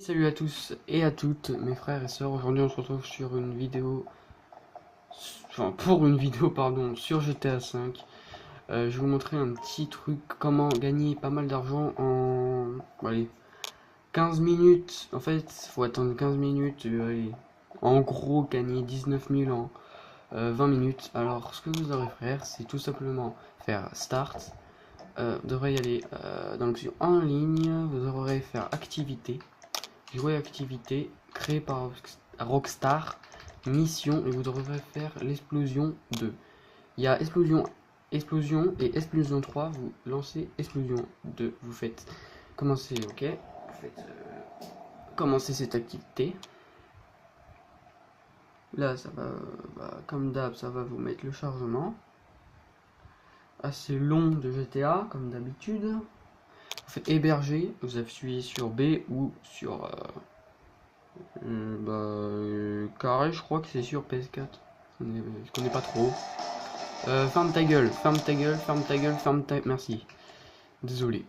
Salut à tous et à toutes mes frères et sœurs. Aujourd'hui on se retrouve sur une vidéo, pour une vidéo pardon, sur GTA 5. Je vais vous montrer un petit truc, comment gagner pas mal d'argent en, allez, 15 minutes. En fait il faut attendre 15 minutes, allez, en gros gagner 19 000 en 20 minutes. Alors ce que vous aurez à faire, c'est tout simplement faire Start. Vous devrez y aller dans l'option en ligne, vous aurez faire activité. Jouer activité créée par Rockstar, mission, et vous devrez faire l'explosion 2. Il y a explosion et explosion 3, vous lancez explosion 2, vous faites commencer, ok, vous faites commencer cette activité. Là ça va, comme d'hab, ça va vous mettre le chargement assez long de GTA comme d'habitude. Vous faites héberger, vous appuyez sur B ou sur carré, je crois que c'est sur PS4. Je connais pas trop. Ferme ta gueule, ferme ta gueule, ferme ta gueule, ferme ta... Merci. Désolé.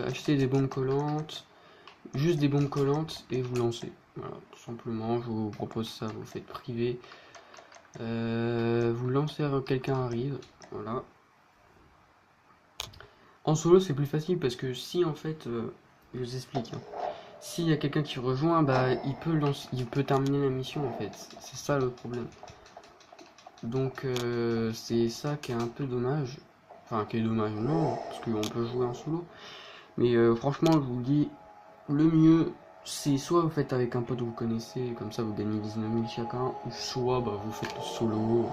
Achetez des bombes collantes. Juste des bombes collantes et vous lancez. Voilà, tout simplement, je vous propose ça, vous faites privé. Vous lancez, quelqu'un arrive. Voilà. En solo, c'est plus facile parce que si en fait, je vous explique. Hein. S'il y a quelqu'un qui rejoint, il peut terminer la mission en fait. C'est ça le problème. Donc c'est ça qui est un peu dommage. Enfin, qui est dommage, non, parce qu'on peut jouer en solo. Mais franchement, je vous dis, le mieux, c'est soit vous faites avec un pote que vous connaissez, comme ça vous gagnez 19 000 chacun, ou soit vous faites solo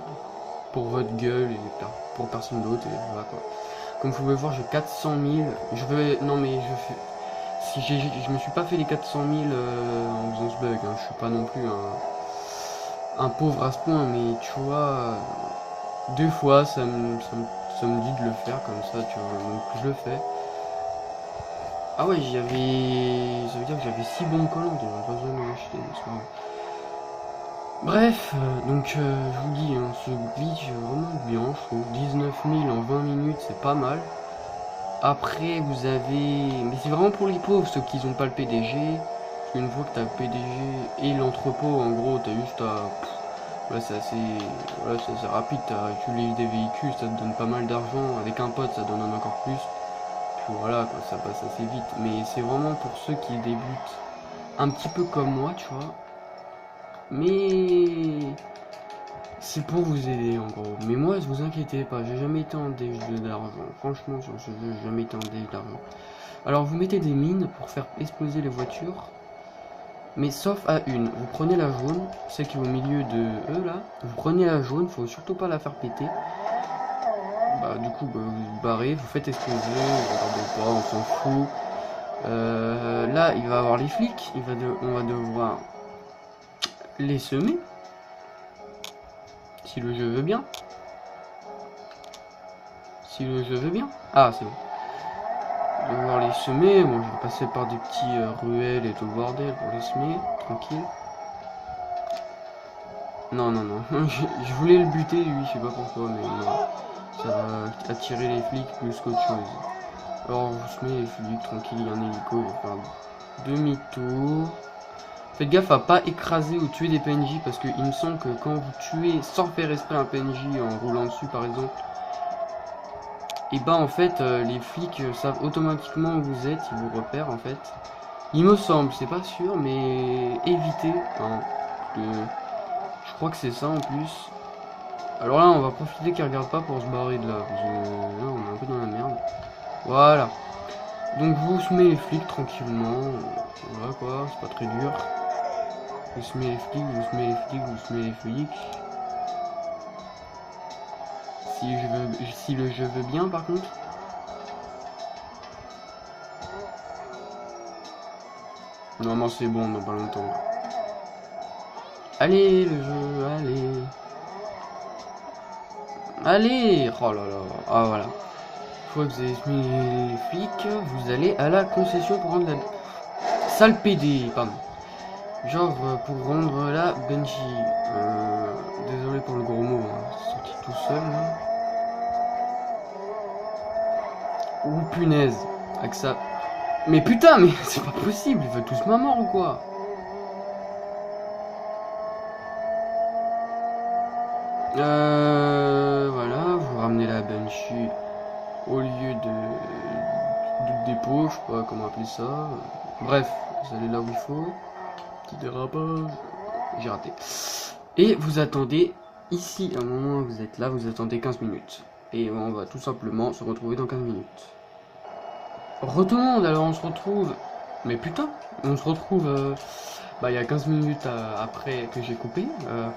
pour votre gueule et pour personne d'autre, et voilà quoi. Comme vous pouvez voir, j'ai 400 000. Non mais je fais. Si je me suis pas fait les 400 000 en faisant ce bug, hein. Je suis pas non plus un pauvre à ce point, mais tu vois, deux fois ça me dit de le faire comme ça, tu vois, donc je le fais. Ah ouais, ça veut dire que j'avais 6 bombes collantes, j'aurais pas besoin de l'acheter, c'est pas grave. Bref, donc je vous dis, hein, ce glitch est vraiment bien, je trouve. 19 000 en 20 minutes, c'est pas mal. Après, vous avez... Mais c'est vraiment pour les pauvres, ceux qui n'ont pas le PDG. Parce qu'une fois que tu as le PDG et l'entrepôt, en gros, tu as juste à... Voilà, c'est assez rapide. Tu lis des véhicules, ça te donne pas mal d'argent. Avec un pote, ça donne encore plus. Puis voilà, quoi, ça passe assez vite. Mais c'est vraiment pour ceux qui débutent un petit peu comme moi, tu vois. Mais... c'est pour vous aider en gros. Mais moi, ne vous inquiétez pas, j'ai jamais été en déj d'argent. Franchement, sur ce jeu, j'ai jamais été en déj d'argent. Alors, vous mettez des mines pour faire exploser les voitures. Mais sauf à une. Vous prenez la jaune, celle qui est au milieu de eux là. Vous prenez la jaune, faut surtout pas la faire péter. Du coup, vous vous barrez, vous faites exploser. Regardez pas, on s'en fout. Là, il va y avoir les flics. On va devoir les semer. Si le jeu veut bien. Si le jeu veut bien. Ah, c'est bon. Je vais devoir les semer. Bon, je vais passer par des petits ruelles et tout le bordel pour les semer. Tranquille. Non, non, non. Je voulais le buter, lui, je sais pas pourquoi, mais non. Ça va attirer les flics plus qu'autre chose. Alors, vous semez les flics, tranquille, il y a un hélico, il va faire demi-tour. Faites gaffe à pas écraser ou tuer des PNJ parce qu'il me semble que quand vous tuez sans faire esprit un PNJ en roulant dessus par exemple, et en fait les flics savent automatiquement où vous êtes, ils vous repèrent en fait. Il me semble, c'est pas sûr, mais évitez. Hein, je crois que c'est ça en plus. Alors là on va profiter qu'ils regardent pas pour se barrer de là, parce que là on est un peu dans la merde. Voilà. Donc vous semez les flics tranquillement. Voilà quoi, c'est pas très dur. Vous semez les flics, vous semez les flics, vous semez les flics. Si le jeu veut bien par contre. Normalement c'est bon dans pas longtemps. Allez le jeu, allez. Allez. Oh là là. Ah voilà. Une fois que vous avez semé les flics, vous allez à la concession pour rendre la... Sale PD, pardon. Genre pour rendre la Benji. Désolé pour le gros mot, hein. C'est sorti tout seul là. Ouh punaise. Avec ça. Mais putain, mais c'est pas possible, ils veulent tous ma mort ou quoi? Voilà, vous ramenez la Banshee au lieu de dépôt, je sais pas comment appeler ça. Bref, vous allez là où il faut. Petit dérapage. J'ai raté. Et vous attendez ici, à un moment où vous êtes là, vous attendez 15 minutes. Et on va tout simplement se retrouver dans 15 minutes. Retourne, alors on se retrouve. Mais putain, on se retrouve il y a 15 minutes après que j'ai coupé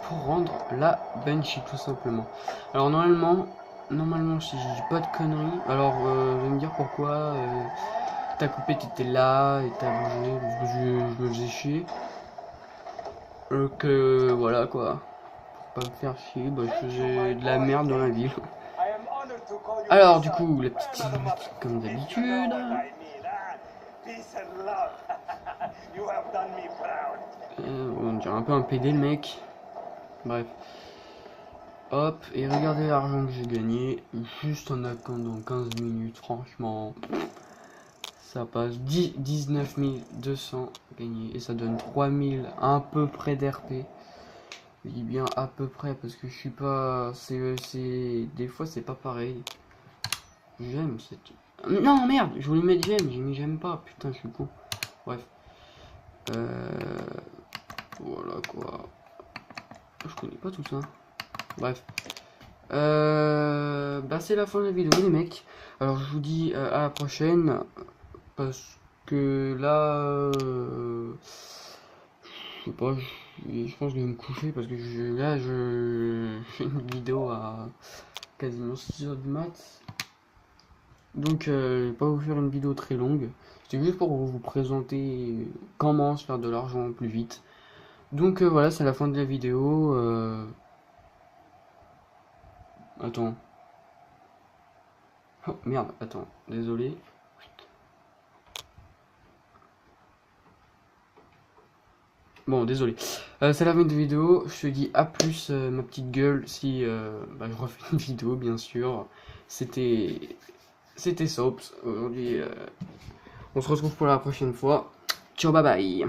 pour rendre la Banshee tout simplement. Alors normalement si je dis pas de conneries, alors je vais me dire pourquoi t'as coupé, t'étais là et t'as bougé, je me faisais chier. Que voilà quoi, pour pas me faire chier, bah, je faisais de la merde dans la ville. Alors du coup, la petite cinématique comme d'habitude. On dirait un peu un PD le mec. Bref. Hop, et regardez l'argent que j'ai gagné juste en attendant 15 minutes, franchement. Ça passe 19 200 gagnés et ça donne 3000 à peu près d'RP. Je dis bien à peu près parce que je suis pas... des fois c'est pas pareil. J'aime cette... Non merde, je voulais mettre j'aime, j'ai mis j'aime pas, putain je suis con. Bref. Voilà quoi. Je connais pas tout ça. Bref. C'est la fin de la vidéo les mecs. Alors je vous dis à la prochaine. Parce que là... je sais pas, je pense que je vais me coucher parce que je fais une vidéo à quasiment 6h du mat. Donc je vais pas vous faire une vidéo très longue. C'était juste pour vous présenter comment se faire de l'argent plus vite. Donc voilà, c'est la fin de la vidéo. Attends. Oh merde, attends, désolé. Bon, désolé. C'est la fin de la vidéo. Je te dis à plus, ma petite gueule, si je refais une vidéo, bien sûr. C'était Soaps. Aujourd'hui, on se retrouve pour la prochaine fois. Ciao, bye bye.